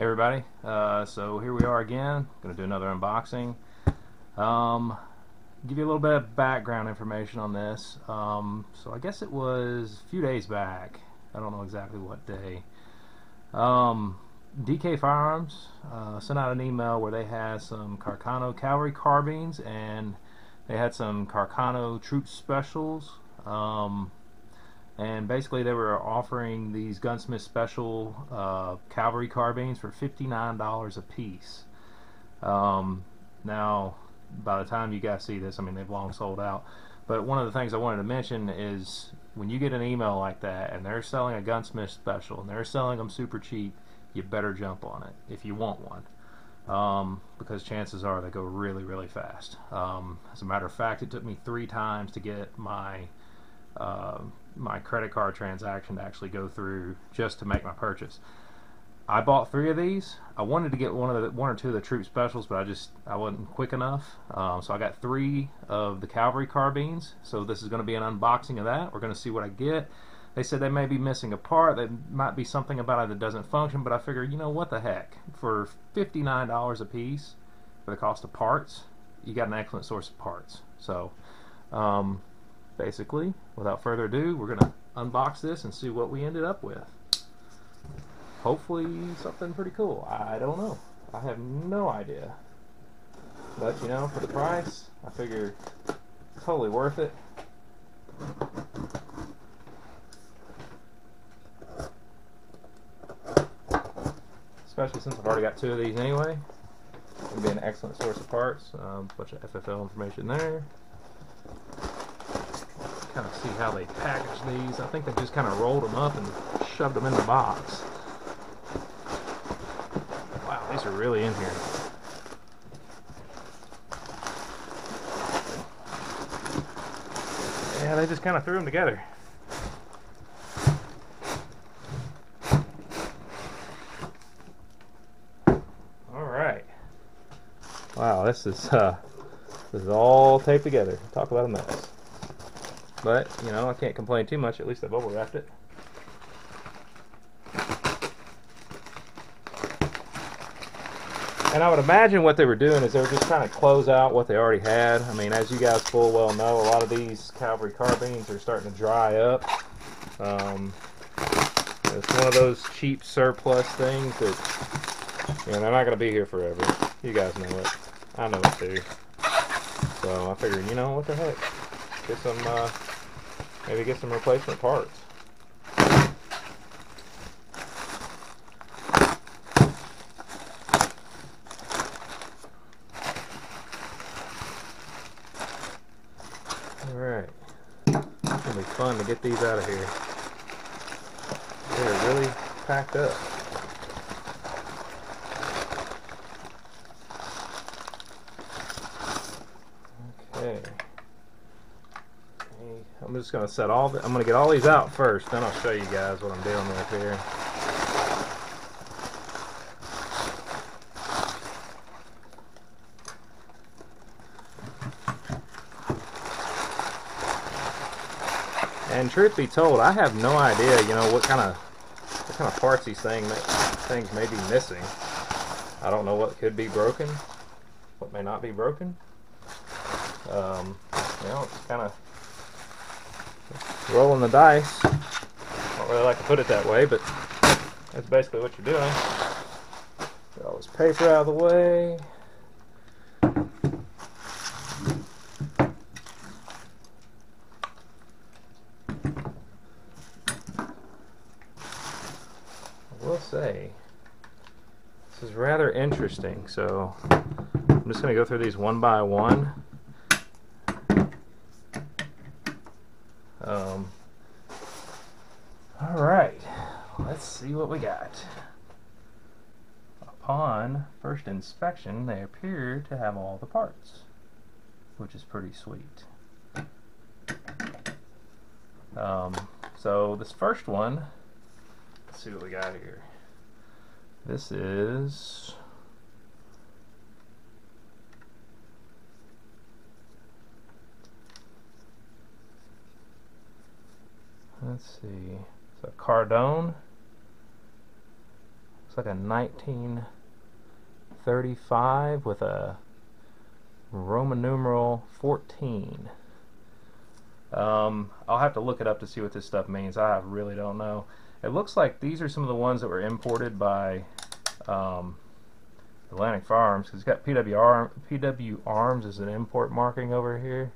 Hey everybody, so here we are again, going to do another unboxing. Give you a little bit of background information on this. So I guess it was a few days back, I don't know exactly what day. DK Firearms sent out an email where they had some Carcano Calvary carbines and they had some Carcano troop specials. And basically they were offering these Gunsmith special Calvary carbines for $59 a piece. Now by the time you guys see this, I mean, they've long sold out, but one of the things I wanted to mention is when you get an email like that and they're selling a Gunsmith special and they're selling them super cheap, you better jump on it if you want one, because chances are they go really fast. As a matter of fact, it took me 3 times to get my my credit card transaction to actually go through just to make my purchase. I bought 3 of these. I wanted to get one or two of the troop specials, but I wasn't quick enough. So I got 3 of the Calvary carbines. So this is going to be an unboxing of that. We're going to see what I get. They said they may be missing a part. There might be something about it that doesn't function, but I figured, you know, what the heck? For $59 a piece for the cost of parts, you got an excellent source of parts. So basically, without further ado, we're going to unbox this and see what we ended up with. Hopefully something pretty cool. I don't know. I have no idea. But, you know, for the price, I figure totally worth it. Especially since I've already got 2 of these anyway. It'll be an excellent source of parts. A bunch of FFL information there. Kind of see how they package these. I think they just kind of rolled them up and shoved them in the box. Wow, these are really in here. Yeah, they just kind of threw them together. All right. Wow, this is all taped together. Talk about a mess. But, you know, I can't complain too much. At least I've overwrapped it. And I would imagine what they were doing is they were just trying to close out what they already had. I mean, as you guys full well know, a lot of these Calvary carbines are starting to dry up. It's one of those cheap surplus things that, you know, they're not going to be here forever. You guys know it. I know it too. So I figured, you know, what the heck? Get some, maybe get some replacement parts. Alright. It's going to be fun to get these out of here. They're really packed up. Okay. I'm just going to set I'm going to get all these out first, then I'll show you guys what I'm dealing with here. And truth be told, I have no idea, you know, what kind of parts these things may be missing. I don't know what could be broken, what may not be broken. You know, it's kind of rolling the dice. I don't really like to put it that way, but that's basically what you're doing. Get all this paper out of the way. I will say, this is rather interesting, so I'm just going to go through these one by one. Alright, let's see what we got. Upon first inspection, they appear to have all the parts, which is pretty sweet. So this first one, let's see what we got here. This is let's see, so Cardone Looks like a 1935 with a Roman numeral 14. I'll have to look it up to see what this stuff means. I really don't know. It looks like these are some of the ones that were imported by Atlantic Firearms, because it's got PW Arms as an import marking over here.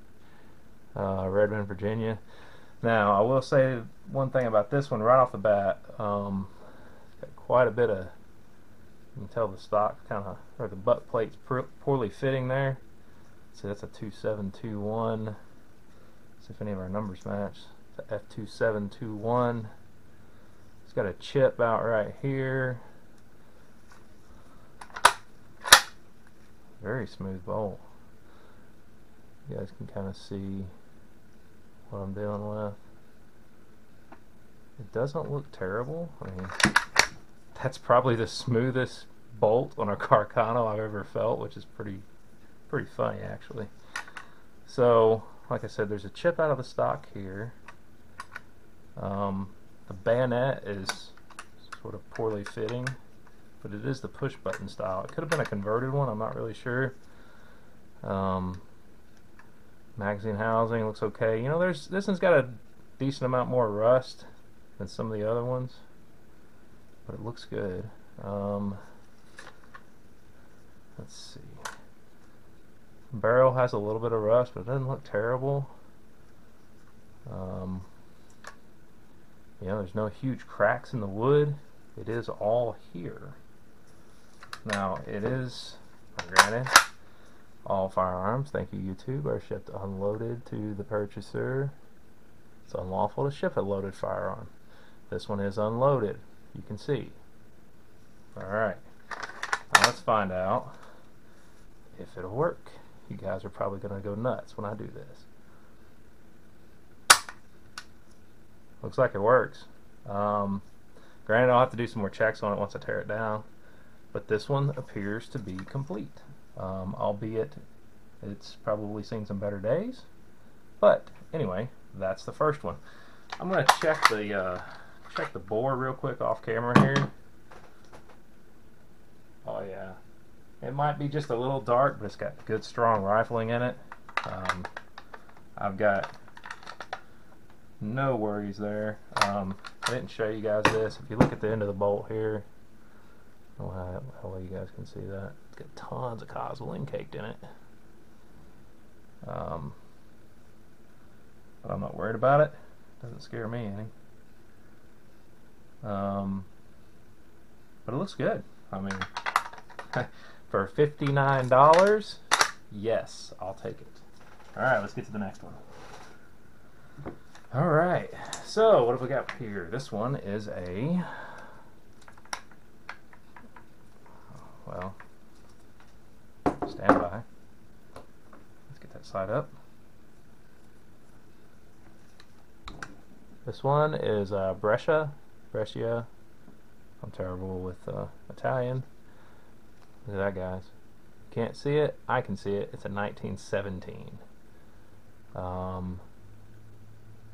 Redmond, Virginia. Now, I will say one thing about this one right off the bat. It's got quite a bit of, you can tell the stock kind of, or the butt plate's poorly fitting there. So that's a 2721. See if any of our numbers match. It's a F2721. It's got a chip out right here. Very smooth bolt. You guys can kind of see what I'm dealing with. It doesn't look terrible. I mean, that's probably the smoothest bolt on a Carcano I've ever felt, which is pretty funny actually. So, like I said, there's a chip out of the stock here. The bayonet is sort of poorly fitting, but it is the push button style. It could have been a converted one, I'm not really sure. Magazine housing looks okay. You know, this one's got a decent amount more rust than some of the other ones, but it looks good. Let's see. Barrel has a little bit of rust, but it doesn't look terrible. You know, there's no huge cracks in the wood. It is all here. Now, it is, granted, all firearms, thank you YouTube, are shipped unloaded to the purchaser. It's unlawful to ship a loaded firearm. This one is unloaded, you can see. Alright, now let's find out if it'll work. You guys are probably going to go nuts when I do this. Looks like it works. Granted, I'll have to do some more checks on it once I tear it down, but this one appears to be complete. Albeit it's probably seen some better days, but anyway, that's the first one. I'm going to check the bore real quick off camera here. Oh yeah, it might be just a little dark, but it's got good strong rifling in it. I've got no worries there. I didn't show you guys this. If you look at the end of the bolt here, I don't know how well you guys can see that. It's got tons of Cosmoline caked in it. But I'm not worried about it. Doesn't scare me any. But it looks good. I mean, for $59, yes, I'll take it. Alright, let's get to the next one. Alright, so what have we got here? This one is a, well, stand by. Let's get that side up. This one is Brescia. I'm terrible with Italian. Look at that, guys. Can't see it? I can see it. It's a 1917.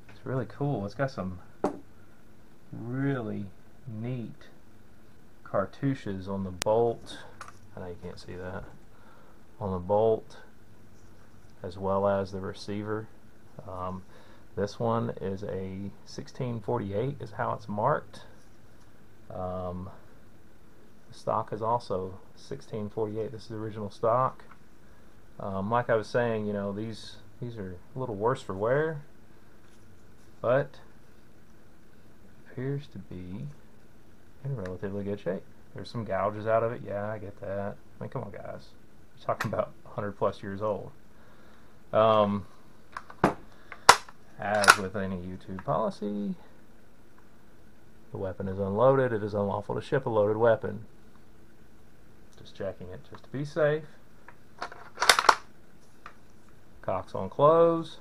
It's really cool. It's got some really neat cartouches on the bolt. I know you can't see that. On the bolt, as well as the receiver. This one is a 1648 is how it's marked. The stock is also 1648. This is the original stock. Like I was saying, you know, these are a little worse for wear, but it appears to be in relatively good shape. There's some gouges out of it. Yeah, I get that. I mean, come on, guys. We're talking about 100 plus years old. As with any YouTube policy, the weapon is unloaded. It is unlawful to ship a loaded weapon. Just checking it just to be safe. Cocks on close.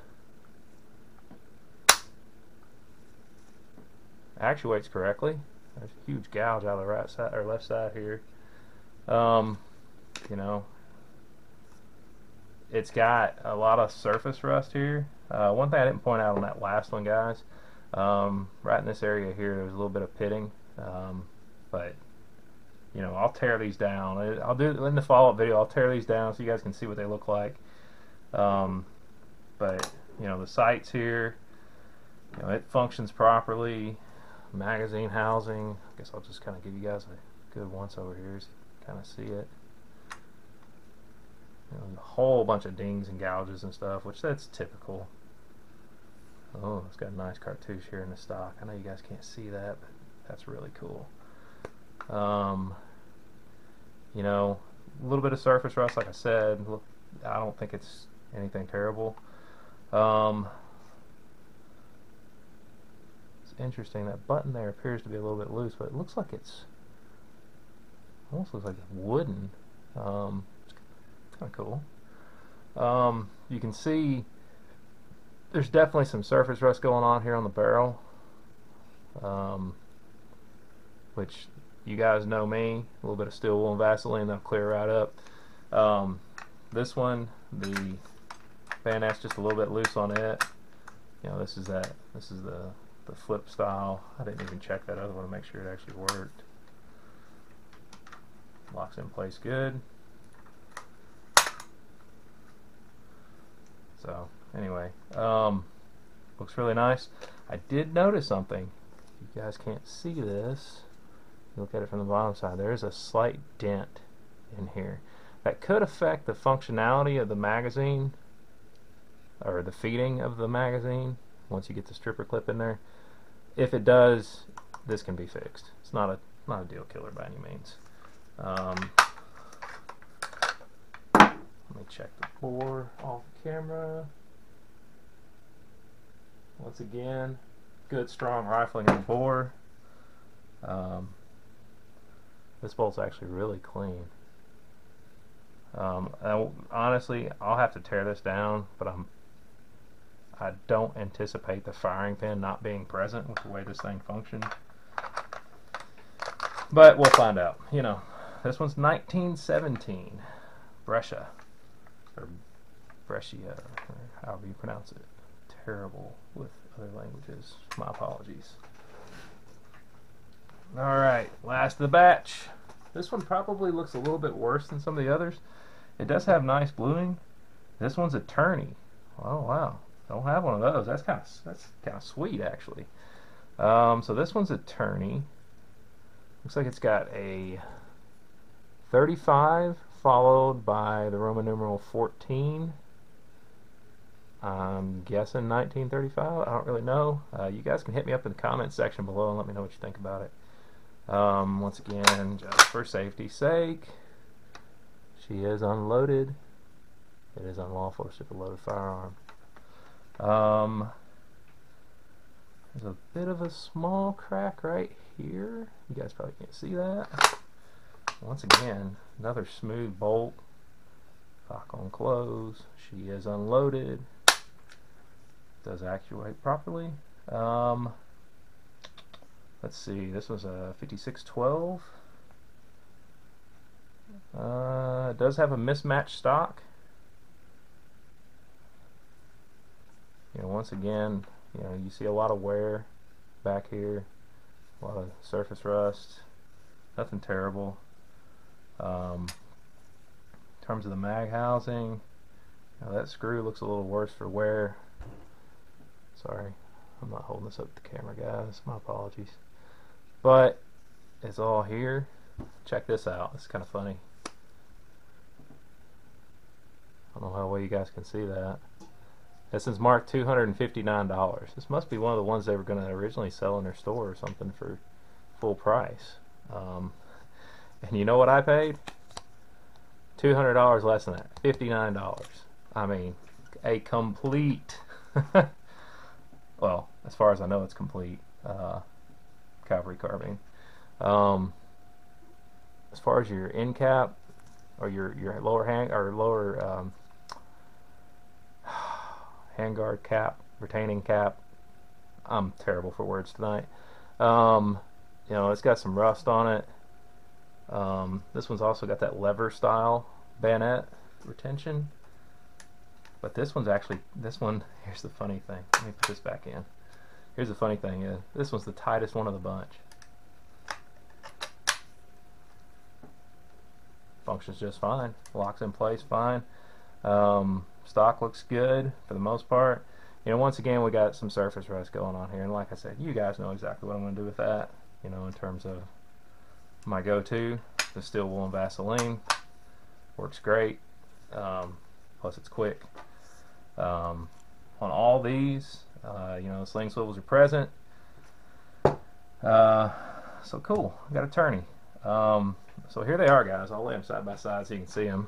Actuates correctly. There's a huge gouge out of the right side or left side here. You know, it's got a lot of surface rust here. One thing I didn't point out on that last one, guys, right in this area here, there's a little bit of pitting, but you know, I'll tear these down. I'll do in the follow-up video. I'll tear these down so you guys can see what they look like. But you know, the sights here, you know, it functions properly. Magazine housing. I guess I'll just kind of give you guys a good once over here so you kind of see it. You know, a whole bunch of dings and gouges and stuff, which that's typical. Oh, it's got a nice cartouche here in the stock. I know you guys can't see that, but that's really cool. You know, a little bit of surface rust, like I said. Look, I don't think it's anything terrible. It's interesting, that button there appears to be a little bit loose, but it looks like it's almost looks like it's wooden. It's kind of cool. You can see there's definitely some surface rust going on here on the barrel, which you guys know me, a little bit of steel wool and Vaseline, they'll clear right up. This one, the bayonet's just a little bit loose on it. You know, this is the flip style. I didn't even check that other one to make sure it actually worked. Locks in place good. So anyway, looks really nice. I did notice something. You guys can't see this. You look at it from the bottom side. There is a slight dent in here. That could affect the functionality of the magazine, or the feeding of the magazine, once you get the stripper clip in there. If it does, this can be fixed. It's not a deal killer by any means. Let me check the bore off camera. Once again, good strong rifling in the bore. This bolt's actually really clean. Honestly, I'll have to tear this down, but I don't anticipate the firing pin not being present with the way this thing functioned. But we'll find out. You know, this one's 1917 Brescia, or Brescia, or however you pronounce it. Terrible with other languages. My apologies. Alright, last of the batch. This one probably looks a little bit worse than some of the others. It does have nice bluing. This one's a tourney. Oh wow, don't have one of those. That's kind of sweet actually. So this one's a tourney. Looks like it's got a 35 followed by the Roman numeral 14. I'm guessing 1935. I don't really know. You guys can hit me up in the comments section below and let me know what you think about it. Once again, just for safety's sake, she is unloaded. It is unlawful to ship a loaded firearm. There's a bit of a small crack right here. You guys probably can't see that. Once again, another smooth bolt. Lock on close. She is unloaded. Does actuate properly. Let's see, this was a 5612. It does have a mismatched stock. You know, once again, you know, you see a lot of wear back here, a lot of surface rust. Nothing terrible. In terms of the mag housing, you know, that screw looks a little worse for wear. Sorry, I'm not holding this up to the camera, guys. My apologies. But it's all here. Check this out. It's kind of funny. I don't know how well you guys can see that. This is marked $259. This must be one of the ones they were going to originally sell in their store or something for full price. And you know what I paid? $200 less than that. $59. I mean, a complete, well, as far as I know, it's complete Calvary carbine. As far as your end cap or your lower hand or lower handguard cap, retaining cap, I'm terrible for words tonight. You know, it's got some rust on it. This one's also got that lever style bayonet retention, but this one's actually, here's the funny thing, let me put this back in. Here's the funny thing, this one's the tightest one of the bunch. functions just fine. Locks in place fine. Stock looks good for the most part. You know, once again, we got some surface rust going on here, and like I said, you guys know exactly what I'm going to do with that. You know, in terms of my go-to, the steel wool and Vaseline works great. Plus, it's quick. On all these, you know, the sling swivels are present. So cool. I got a tourney. So here they are, guys. I'll lay them side by side so you can see them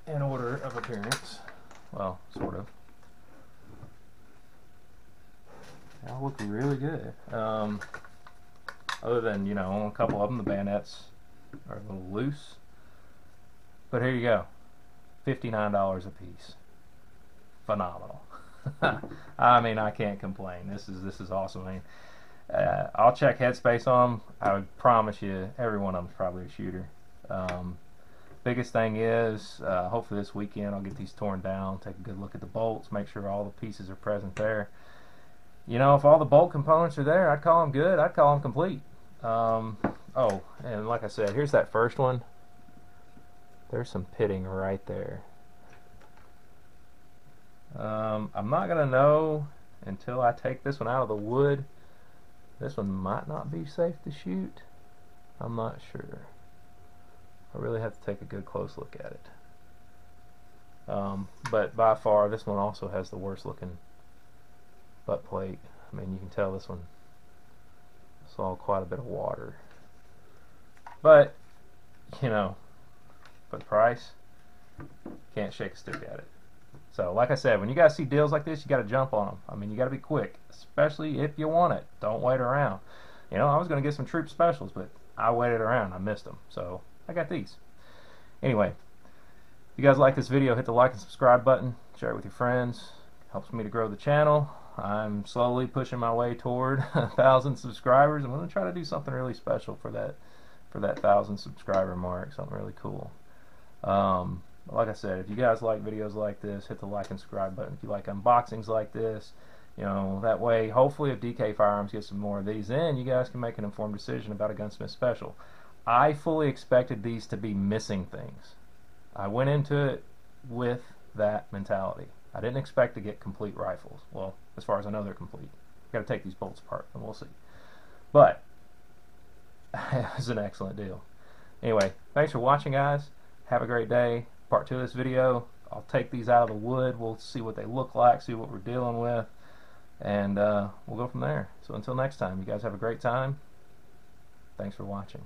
in order of appearance. Well, sort of. They all look really good. Other than, you know, a couple of them, the bayonets are a little loose. But here you go. $59 a piece. Phenomenal. I mean, I can't complain. This is awesome. I mean, I'll check Headspace on them. I would promise you, every one of them is probably a shooter. Biggest thing is, hopefully this weekend I'll get these torn down, take a good look at the bolts, make sure all the pieces are present there. You know, if all the bolt components are there, I'd call them good. I'd call them complete. Oh, and like I said, here's that first one. There's some pitting right there. I'm not going to know until I take this one out of the wood. This one might not be safe to shoot. I'm not sure. I really have to take a good close look at it. But by far, this one also has the worst looking butt plate. I mean, you can tell this one saw quite a bit of water. But, you know, for the price, can't shake a stick at it. So, like I said, when you guys see deals like this, you got to jump on them. I mean, you got to be quick, especially if you want it. Don't wait around. You know, I was going to get some troop specials, but I waited around. I missed them. So, I got these. Anyway, if you guys like this video, hit the like and subscribe button. Share it with your friends. Helps me to grow the channel. I'm slowly pushing my way toward 1,000 subscribers. I'm going to try to do something really special for that 1,000 subscriber mark. Something really cool. Like I said, if you guys like videos like this, hit the like and subscribe button. If you like unboxings like this, you know, that way, hopefully if DK Firearms gets some more of these in, you guys can make an informed decision about a Gunsmith special. I fully expected these to be missing things. I went into it with that mentality. I didn't expect to get complete rifles. Well, as far as I know, they're complete. Got to take these bolts apart, and we'll see. But it was an excellent deal. Anyway, thanks for watching, guys. Have a great day. Part 2 of this video, I'll take these out of the wood. We'll see what they look like, see what we're dealing with, and we'll go from there. So until next time, you guys have a great time. Thanks for watching.